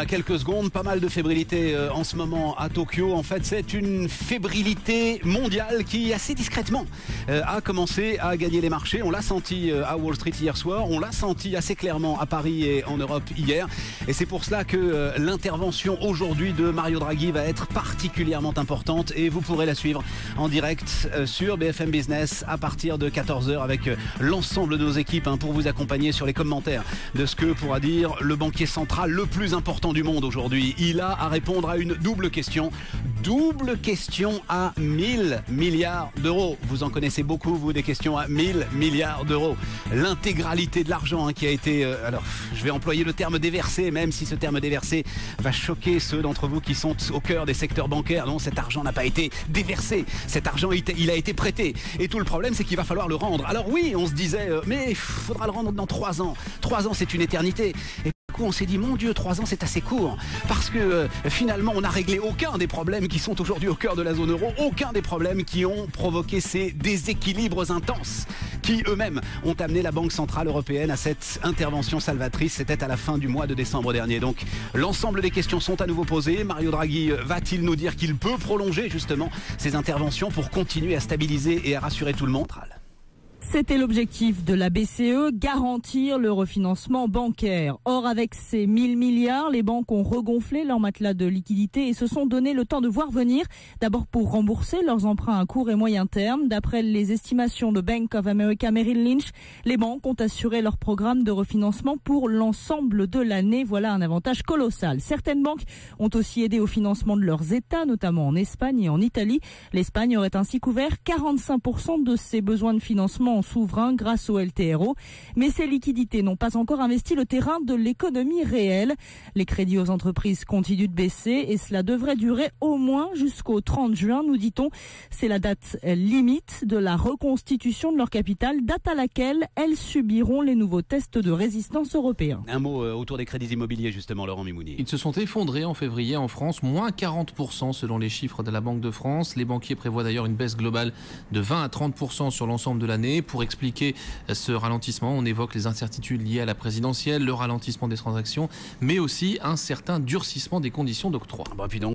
à quelques secondes. Pas mal de fébrilité en ce moment à Tokyo. En fait, c'est une fébrilité mondiale qui, assez discrètement, a commencé à gagner les marchés. On l'a senti à Wall Street hier soir. On l'a senti assez clairement à Paris et en Europe hier. Et c'est pour cela que l'intervention aujourd'hui de Mario Draghi va être particulièrement importante. Et vous pourrez la suivre en direct sur BFM Business à partir de 14h avec l'ensemble de nos équipes pour vous accompagner sur les commentaires de ce que pourra dire le banquier central le plus important du monde aujourd'hui. Il a à répondre à une double question à 1000 milliards d'euros. Vous en connaissez beaucoup, vous, des questions à 1000 milliards d'euros. L'intégralité de l'argent qui a été, alors je vais employer le terme déversé, même si ce terme déversé va choquer ceux d'entre vous qui sont au cœur des secteurs bancaires. Non, cet argent n'a pas été déversé, cet argent il a été prêté. Et tout le problème, c'est qu'il va falloir le rendre. Alors oui, on se disait, mais il faudra le rendre dans 3 ans. 3 ans, c'est une éternité. Et du coup, on s'est dit, mon Dieu, 3 ans, c'est assez court. Parce que finalement, on n'a réglé aucun des problèmes qui sont aujourd'hui au cœur de la zone euro, aucun des problèmes qui ont provoqué ces déséquilibres intenses qui eux-mêmes ont amené la Banque Centrale Européenne à cette intervention salvatrice. C'était à la fin du mois de décembre dernier. Donc, l'ensemble des questions sont à nouveau posées. Mario Draghi va-t-il nous dire qu'il peut prolonger justement ces interventions pour continuer à stabiliser et à rassurer tout le monde? C'était l'objectif de la BCE, garantir le refinancement bancaire. Or, avec ces 1000 milliards, les banques ont regonflé leur matelas de liquidité et se sont donné le temps de voir venir. D'abord pour rembourser leurs emprunts à court et moyen terme. D'après les estimations de Bank of America Merrill Lynch, les banques ont assuré leur programme de refinancement pour l'ensemble de l'année. Voilà un avantage colossal. Certaines banques ont aussi aidé au financement de leurs États, notamment en Espagne et en Italie. L'Espagne aurait ainsi couvert 45% de ses besoins de financement souverain grâce au LTRO. Mais ces liquidités n'ont pas encore investi le terrain de l'économie réelle. Les crédits aux entreprises continuent de baisser et cela devrait durer au moins jusqu'au 30 juin, nous dit-on. C'est la date limite de la reconstitution de leur capital, date à laquelle elles subiront les nouveaux tests de résistance européens. Un mot autour des crédits immobiliers justement, Laurent Mimouni. Ils se sont effondrés en février en France, moins 40% selon les chiffres de la Banque de France. Les banquiers prévoient d'ailleurs une baisse globale de 20 à 30% sur l'ensemble de l'année. Pour expliquer ce ralentissement, on évoque les incertitudes liées à la présidentielle, le ralentissement des transactions, mais aussi un certain durcissement des conditions d'octroi. Puis donc